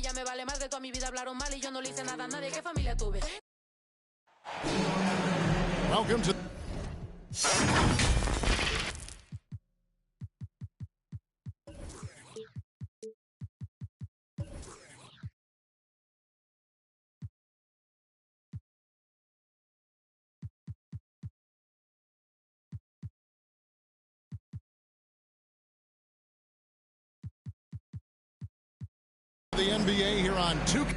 ya me vale más que toda mi vida hablaron mal y yo no le hice nada a nadie. ¿Qué familia tuve? Welcome to the NBA here on 2K.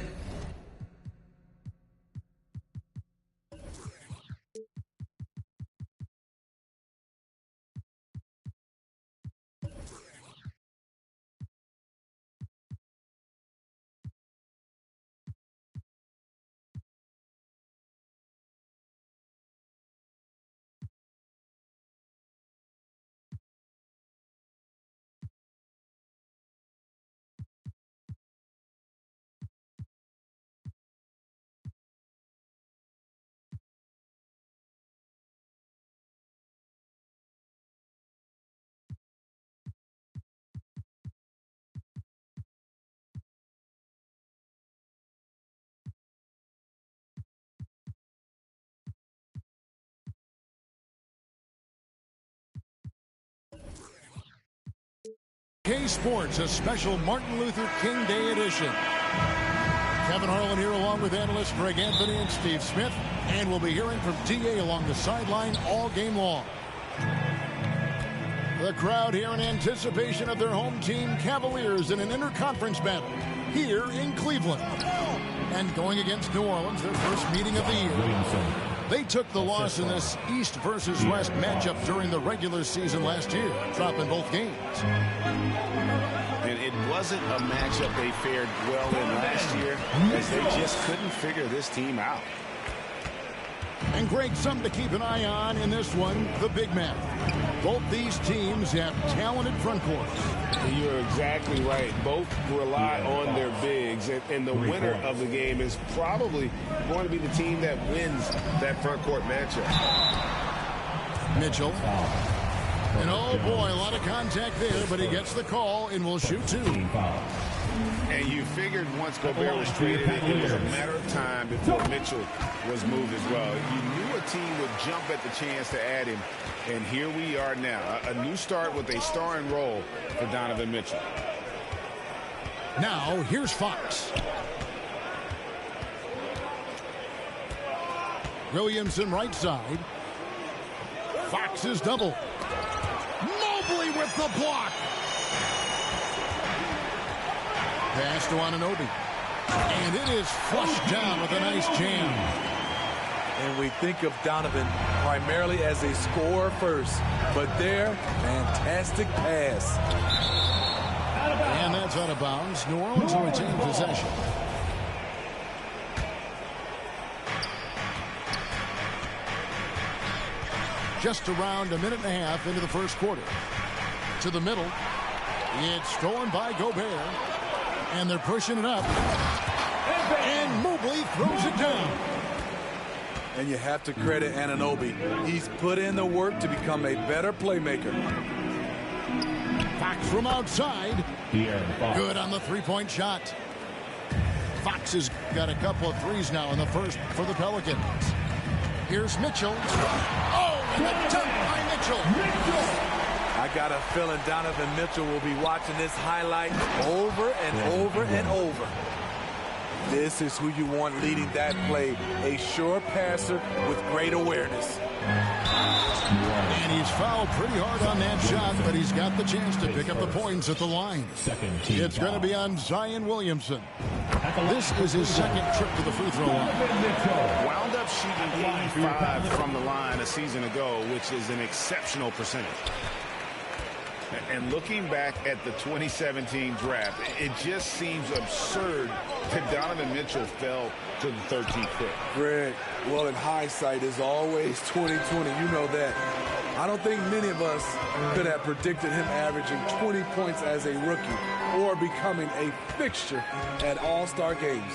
Sports, a special Martin Luther King Day edition. Kevin Harlan here along with analysts Greg Anthony and Steve Smith, and we'll be hearing from DA along the sideline all game long. The crowd here in anticipation of their home team Cavaliers in an interconference battle here in Cleveland. And going against New Orleans, their first meeting of the year. They took the loss in this East versus West matchup during the regular season last year, dropping both games. And it wasn't a matchup they fared well in last year, as they just couldn't figure this team out. And Greg, something to keep an eye on in this one, the big man. Both these teams have talented front courts. You're exactly right. Both rely on their bigs, and the winner of the game is probably going to be the team that wins that front court matchup. Mitchell. And oh boy, a lot of contact there, but he gets the call and will shoot two. And you figured once Gobert was traded, it was a matter of time before Mitchell was moved as well. You knew a team would jump at the chance to add him, and here we are now. A new start with a starring role for Donovan Mitchell. Now, here's Fox. Williamson right side. Fox is double. Mobley with the block. Pass to Anunoby. And it is flushed down with a nice jam. And we think of Donovan primarily as a scorer first, but there, fantastic pass. And that's out of bounds. New Orleans will retain possession. Just around a minute and a half into the first quarter. To the middle. It's stolen by Gobert. And they're pushing it up. And Mobley throws it down. And you have to credit Anunoby. He's put in the work to become a better playmaker. Fox from outside. Good on the three-point shot. Fox has got a couple of threes now in the first for the Pelicans. Here's Mitchell. Oh, and the dunk by Mitchell. I got a feeling Donovan Mitchell will be watching this highlight over and over and over. This is who you want leading that play, a sure passer with great awareness. And he's fouled pretty hard on that shot, but he's got the chance to pick up the points at the line. It's going to be on Zion Williamson. This is his second trip to the free throw line. Wound up shooting 85 from the line a season ago, which is an exceptional percentage. And looking back at the 2017 draft, it just seems absurd that Donovan Mitchell fell to the 13th pick. Greg, well, in hindsight is always 2020. You know that. I don't think many of us could have predicted him averaging 20 points as a rookie or becoming a fixture at All-Star games.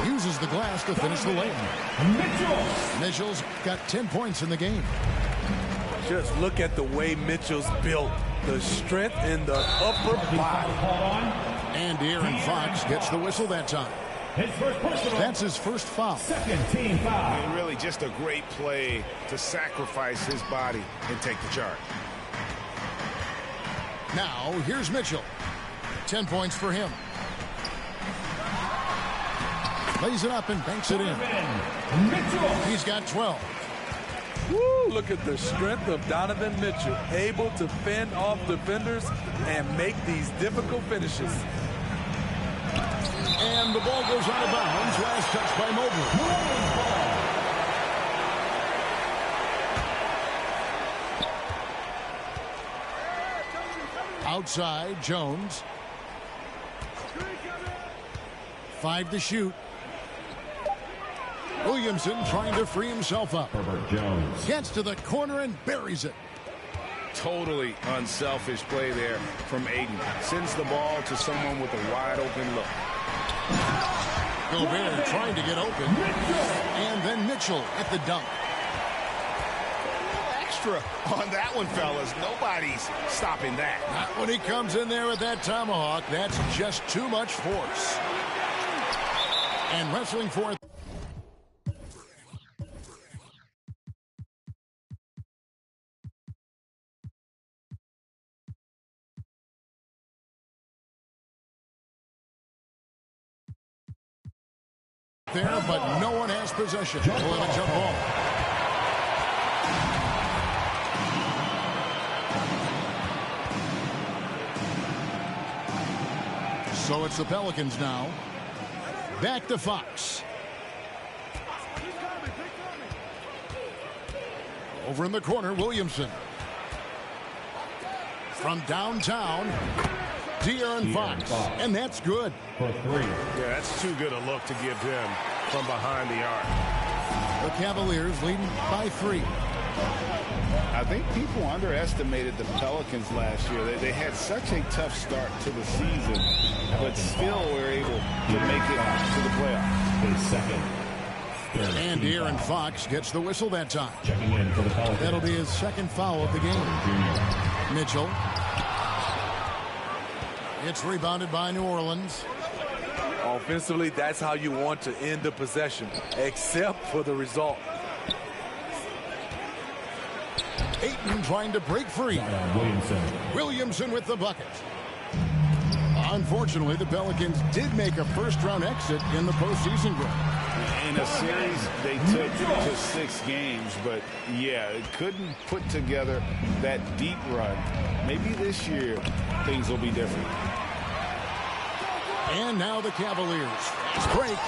Uses the glass to finish the layup. Mitchell's got 10 points in the game. Just look at the way Mitchell's built. The strength in the upper body. And Aaron Fox gets the whistle that time. That's his first foul. Second team foul. And really just a great play to sacrifice his body and take the charge. Now, here's Mitchell. 10 points for him. Lays it up and banks it in. Mitchell. He's got 12. Woo, look at the strength of Donovan Mitchell, able to fend off defenders and make these difficult finishes. And the ball goes out of bounds. Last touch by Mobley. Outside, Jones. 5 to shoot. Williamson trying to free himself up. Herbert Jones gets to the corner and buries it. Totally unselfish play there from Aiden. Sends the ball to someone with a wide open look. Gobert trying to get open. And then Mitchell at the dunk. Extra on that one, fellas. Nobody's stopping that. Not when he comes in there with that tomahawk. That's just too much force. And wrestling for it. There, but no one has possession. We'll have a jump ball. So it's the Pelicans now. Back to Fox. Over in the corner, Williamson. From downtown, De'Aaron Fox. And that's good. for 3. Yeah, that's too good a look to give him from behind the arc. The Cavaliers leading by 3. I think people underestimated the Pelicans last year. They had such a tough start to the season, but still were able to make it to the playoffs. His second. And De'Aaron Fox gets the whistle that time. Checking in for the Pelicans. That'll be his second foul of the game. Mitchell. It's rebounded by New Orleans. Offensively, that's how you want to end the possession, except for the result. Ayton trying to break free. Williamson with the bucket. Unfortunately, the Pelicans did make a first-round exit in the postseason run. In a series, they took just 6 games, but yeah, it couldn't put together that deep run. Maybe this year, things will be different. And now the Cavaliers. Fast break.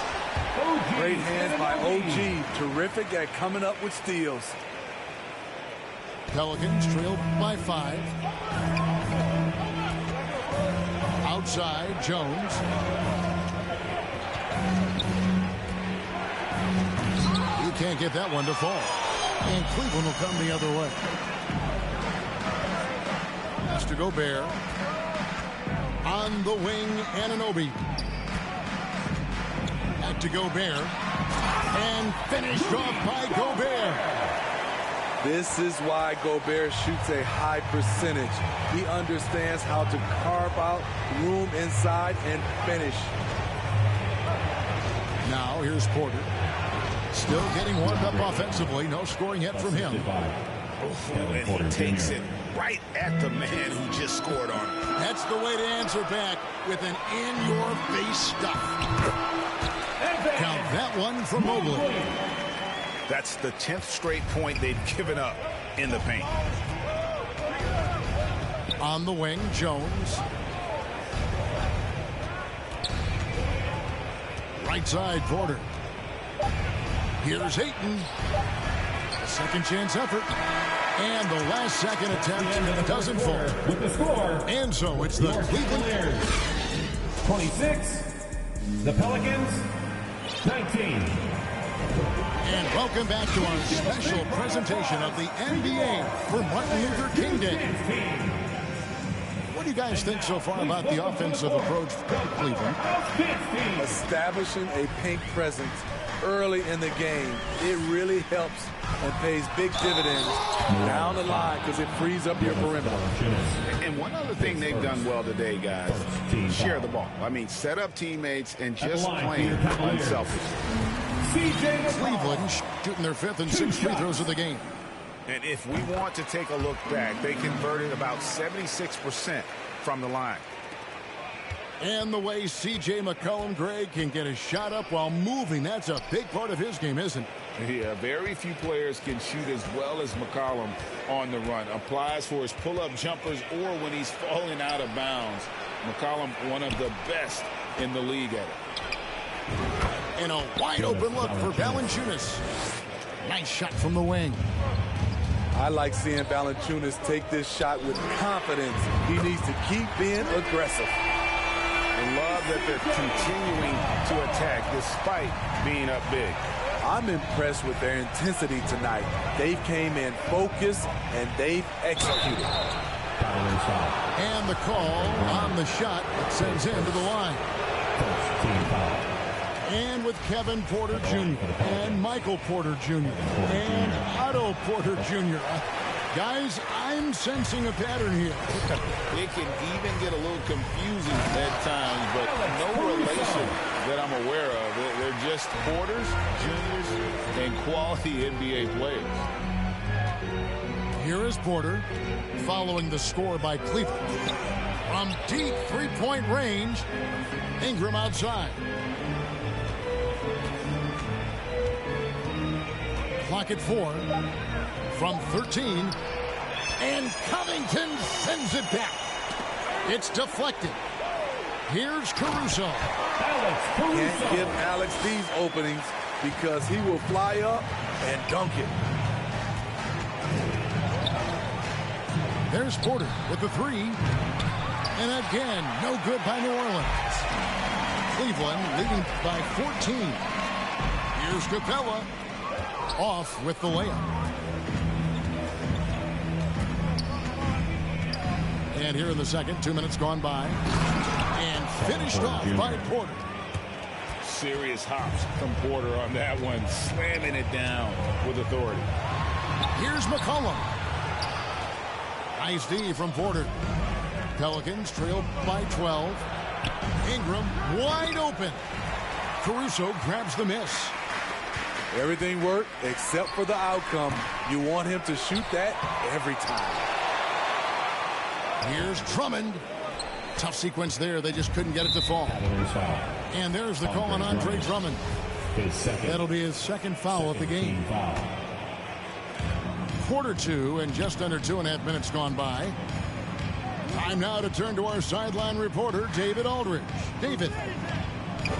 Great hands by OG. Terrific at coming up with steals. Pelicans trail by 5. Outside, Jones. You can't get that one to fall. And Cleveland will come the other way. Has to Gobert. On the wing, Anunoby. Back to Gobert. And finished off by Gobert. This is why Gobert shoots a high percentage. He understands how to carve out room inside and finish. Now here's Porter. Still getting warmed up offensively. No scoring yet from him. And he takes it right at the man who just scored on him. That's the way to answer back with an in-your-face stuff. Count that one from Mobley. That's the 10th straight point they've given up in the paint. On the wing, Jones. Right side, Porter. Here's Ayton. A second chance effort. And the last second attempt doesn't fall. With the score. And so it's the Cleveland 26. The Pelicans 19. And welcome back to our special presentation of the NBA for Martin Luther King Day. What do you guys think so far about the offensive approach from Cleveland? Establishing a paint presence early in the game, it really helps and pays big dividends down the line because it frees up your perimeter. And one other thing they've done well today, guys, share the ball. I mean, set up teammates and just plain unselfish. Cleveland shooting their 5th and 6th free throws of the game. And if we want to take a look back, they converted about 76% from the line. And the way C.J. McCollum, Greg, can get a shot up while moving, that's a big part of his game, isn't it? Yeah, very few players can shoot as well as McCollum on the run. Applies for his pull-up jumpers or when he's falling out of bounds. McCollum, one of the best in the league at it. And a wide-open look for Valanciunas. Nice shot from the wing. I like seeing Valanciunas take this shot with confidence. He needs to keep being aggressive. I love that they're continuing to attack despite being up big. I'm impressed with their intensity tonight. They came in focused and they've executed. And the call on the shot that sends him to the line. And with Kevin Porter Jr. and Michael Porter Jr. and Otto Porter Jr. Guys, I'm sensing a pattern here. It can even get a little confusing at times, but no relation that I'm aware of. They're just Porters, Juniors, and quality NBA players. Here is Porter, following the score by Cleveland. From deep three-point range, Ingram outside. Clock at 4. From 13. And Covington sends it back. It's deflected. Here's Caruso. Can't give Alex these openings because he will fly up and dunk it. There's Porter with the 3. And again, no good by New Orleans. Cleveland leading by 14. Here's Capella. Off with the layup. And here in the second, 2 minutes gone by. And finished off by Porter. Serious hops from Porter on that one, slamming it down with authority. Here's McCollum. Nice D from Porter. Pelicans trail by 12. Ingram wide open. Caruso grabs the miss. Everything worked except for the outcome. You want him to shoot that every time. Here's Drummond. Tough sequence there. They just couldn't get it to fall. And there's the call on Andre Drummond. That'll be his second foul of the game. Quarter 2 and just under 2.5 minutes gone by. Time now to turn to our sideline reporter, David Aldridge. David.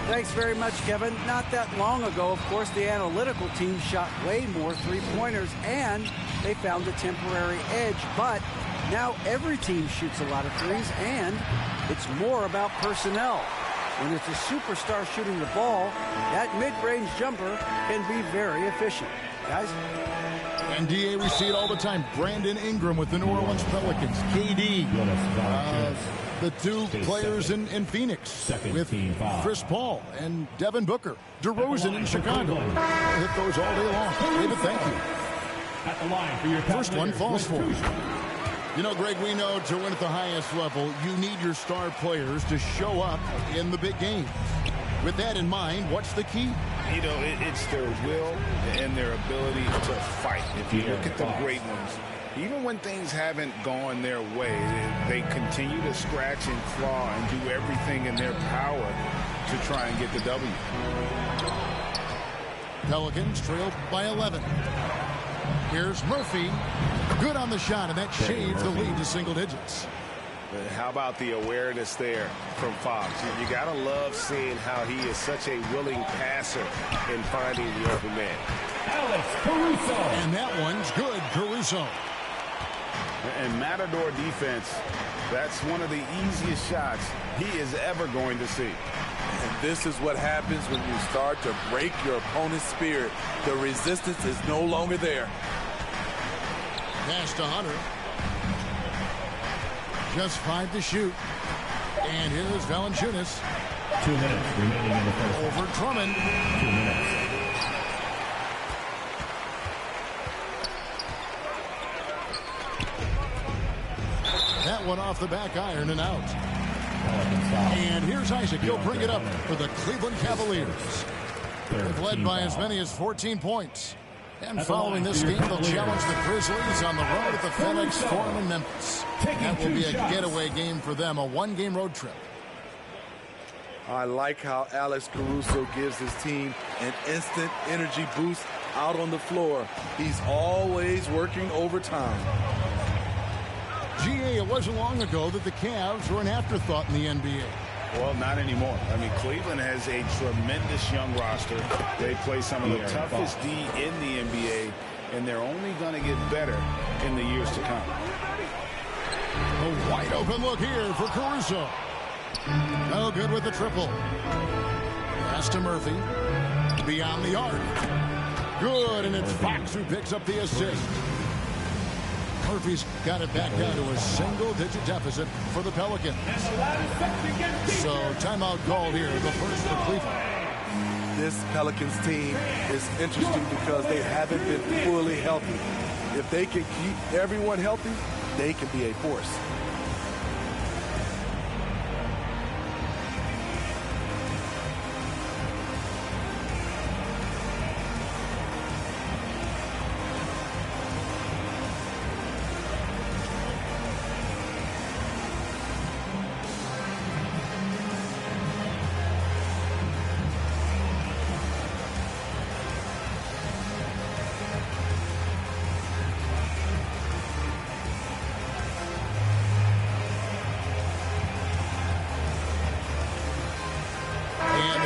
Thanks very much, Kevin. Not that long ago, of course, the analytical team shot way more three-pointers, and they found a temporary edge. But now every team shoots a lot of threes, and it's more about personnel. When it's a superstar shooting the ball, that mid-range jumper can be very efficient. Guys? And DA, we see it all the time. Brandon Ingram with the New Orleans Pelicans. KD. The two players in Phoenix with Chris Paul and Devin Booker. DeRozan in Chicago. Hit those all day long. David, thank you. First one falls for. You know, Greg, we know to win at the highest level, you need your star players to show up in the big games. With that in mind, what's the key? You know, it's their will and their ability to fight. If you look at the great ones, even when things haven't gone their way, they continue to scratch and claw and do everything in their power to try and get the W. Pelicans trailed by 11. Here's Murphy. Good on the shot, and that shaves the lead to single digits. How about the awareness there from Fox? You got to love seeing how he is such a willing passer in finding the open man. Alex Caruso. And that one's good, Caruso. And Matador defense, that's one of the easiest shots he is ever going to see. And this is what happens when you start to break your opponent's spirit. The resistance is no longer there. Pass to Hunter. Just 5 to shoot. And here's Valanciunas. 2 minutes remaining in the first. Over Drummond. 2 minutes. that one off the back iron and out. And here's Isaac. He'll bring it up for the Cleveland Cavaliers. They've led by as many as 14 points. And following this game, they'll challenge the Grizzlies on the road at the FedEx Forum in Memphis. That will be a getaway game for them, a one-game road trip. I like how Alex Caruso gives his team an instant energy boost out on the floor. He's always working overtime. GA, it wasn't long ago that the Cavs were an afterthought in the NBA. Well, not anymore. I mean, Cleveland has a tremendous young roster. They play some of the toughest D in the NBA, and they're only going to get better in the years to come. A wide open look here for Caruso. No good with the triple. Pass to Murphy. Beyond the arc. Good, and it's Fox who picks up the assist. Murphy's got it back down to a single-digit deficit for the Pelicans. So timeout called here, the first for Cleveland. This Pelicans team is interesting because they haven't been fully healthy. If they can keep everyone healthy, they can be a force.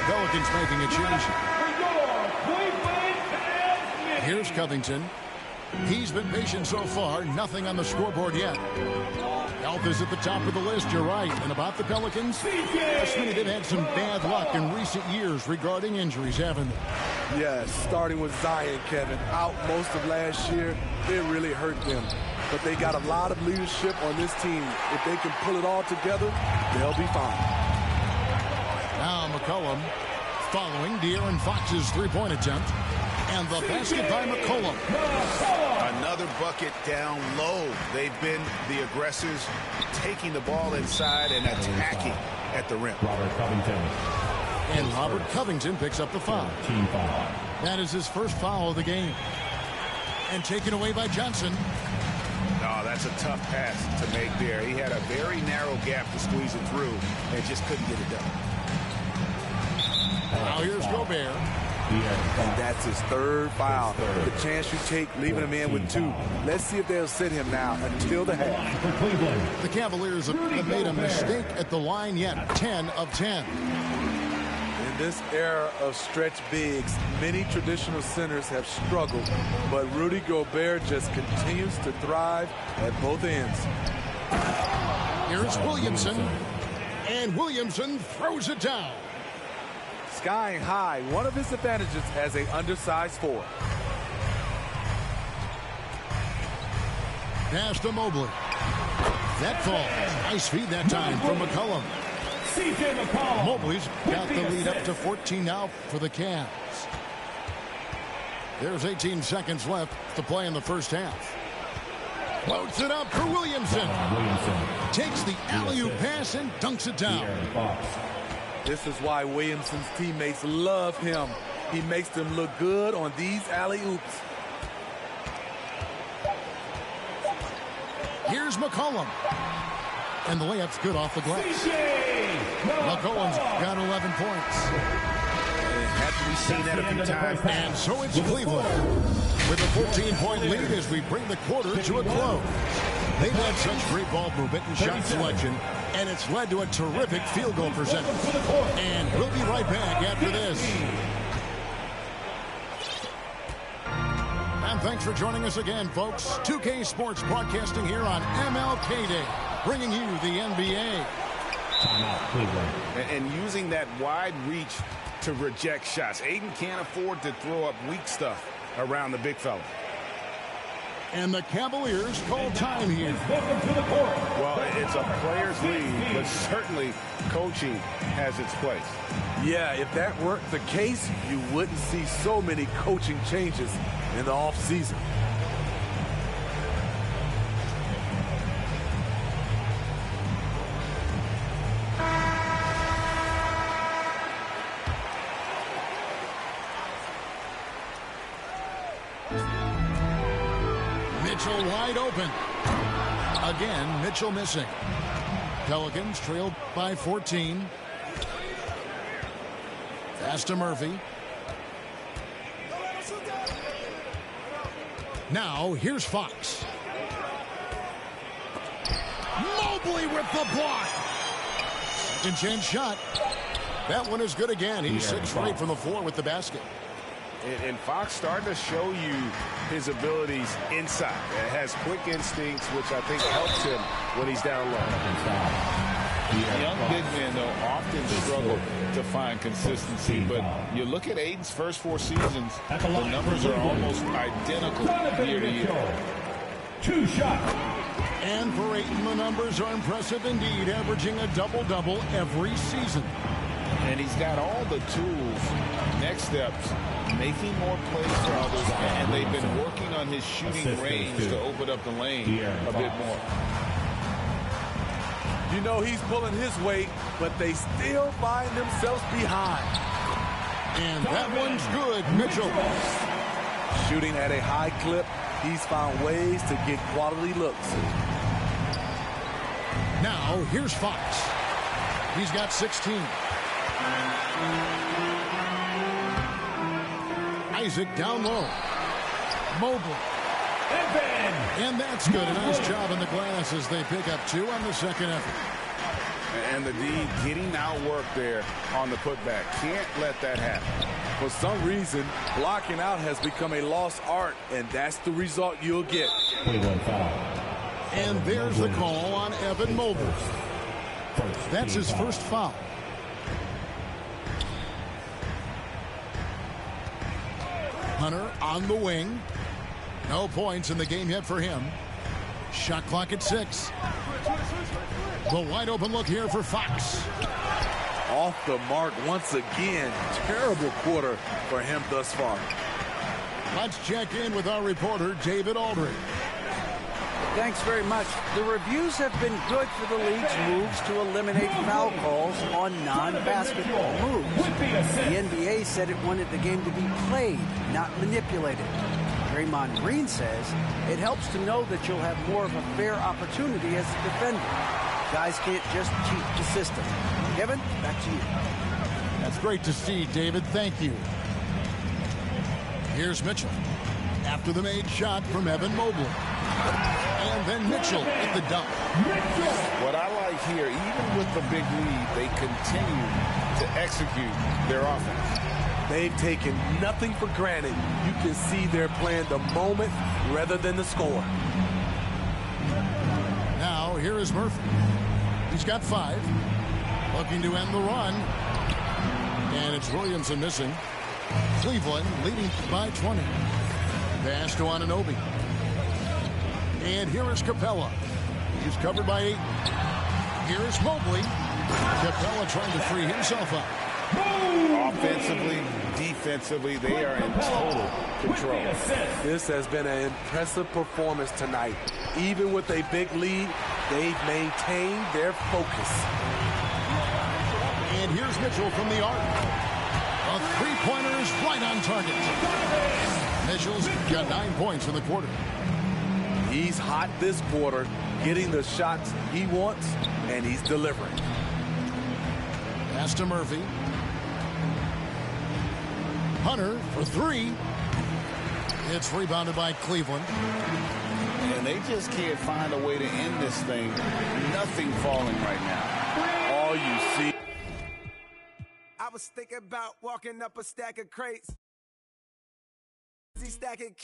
Pelicans making a change. Here's Covington. He's been patient so far. Nothing on the scoreboard yet. Health is at the top of the list. You're right. And about the Pelicans, they've had some bad luck in recent years regarding injuries, haven't they? Yes, starting with Zion, Kevin, out most of last year. It really hurt them. But they got a lot of leadership on this team. If they can pull it all together, they'll be fine. Now McCollum following De'Aaron Fox's three-point attempt. And the basket by McCollum. Another bucket down low. They've been the aggressors, taking the ball inside and attacking at the rim. Robert Covington. And Robert Covington picks up the foul. Team foul. That is his first foul of the game. And taken away by Johnson. Oh, that's a tough pass to make there. He had a very narrow gap to squeeze it through and just couldn't get it done. Now here's Gobert. And that's his third foul. The chance you take leaving him in with two. Let's see if they'll sit him now until the half. The Cavaliers have made a mistake at the line yet. 10 of 10. In this era of stretch bigs, many traditional centers have struggled, but Rudy Gobert just continues to thrive at both ends. Here's Williamson. And Williamson throws it down. Skying high, one of his advantages as an undersized forward. Pass to Mobley. That falls. Nice feed that time from McCollum. Mobley's got the lead up to 14 now for the Cavs. There's 18 seconds left to play in the first half. Floats it up for Williamson. Takes the alley-oop pass and dunks it down. This is why Williamson's teammates love him. He makes them look good on these alley-oops. Here's McCollum. And the layup's good off the glass. McCollum's got 11 points. Have we seen that a few times? And so it's Cleveland with a 14-point lead as we bring the quarter to a close. They've had such great ball movement and shot selection, and it's led to a terrific field goal percentage. And we'll be right back after this. And thanks for joining us again, folks. 2K Sports broadcasting here on MLK Day, bringing you the NBA. Timeout, Cleveland. And using that wide reach to reject shots. Aiden can't afford to throw up weak stuff around the big fella. And the Cavaliers call time here. Welcome to the court. Well, it's a player's league, but certainly coaching has its place. Yeah, if that weren't the case, you wouldn't see so many coaching changes in the offseason. Mitchell wide open. Again, Mitchell missing. Pelicans trailed by 14. Pass to Murphy. Now, here's Fox. Mobley with the block. Second chance shot. That one is good again. He's 6 straight from the floor with the basket. And Fox starting to show you his abilities inside. It has quick instincts, which I think helps him when he's down low. Young big men, though, often struggle to find consistency. But you look at Aiden's first 4 seasons, the numbers are almost identical year to year. 2 shots. And for Ayton, the numbers are impressive indeed, averaging a double-double every season. And he's got all the tools. Next steps, making more plays for others, and they've been working on his shooting range to open up the lane a bit more. You know he's pulling his weight, but they still find themselves behind. And that one's good, Mitchell. Shooting at a high clip, he's found ways to get quality looks. Now, here's Fox. He's got 16. Isaac down low. Mobley. And that's good. A nice job in the glass as they pick up 2 on the second effort. And the D getting outworked there on the putback. Can't let that happen. For some reason, blocking out has become a lost art, and that's the result you'll get. And there's the call on Evan Mobley. That's his first foul. Hunter on the wing. No points in the game yet for him. Shot clock at 6. The wide open look here for Fox. Off the mark once again. Terrible quarter for him thus far. Let's check in with our reporter, David Aldridge. Thanks very much. The reviews have been good for the league's moves to eliminate foul calls on non-basketball moves. The NBA said it wanted the game to be played, not manipulated. Draymond Green says it helps to know that you'll have more of a fair opportunity as a defender. Guys can't just cheat the system. Kevin, back to you. That's great to see, David. Thank you. Here's Mitchell. After the made shot from Evan Mobley. And then Mitchell with the dunk. What I like here, even with the big lead, they continue to execute their offense. They've taken nothing for granted. You can see they're playing the moment rather than the score. Now, here is Murphy. He's got 5. Looking to end the run. And it's Williamson missing. Cleveland leading by 20. Pass to Anunoby. And here is Capella. He's covered by 8. Here is Mobley. Capella trying to free himself up. Offensively, defensively, they are in total control. This has been an impressive performance tonight. Even with a big lead, they've maintained their focus. And here's Mitchell from the arc. A three-pointer is right on target. Mitchell's got 9 points in the quarter. He's hot this quarter, getting the shots he wants, and he's delivering. Pass to Murphy. Hunter for 3. It's rebounded by Cleveland. And they just can't find a way to end this thing. Nothing falling right now. All you see. I was thinking about walking up a stack of crates. Stacking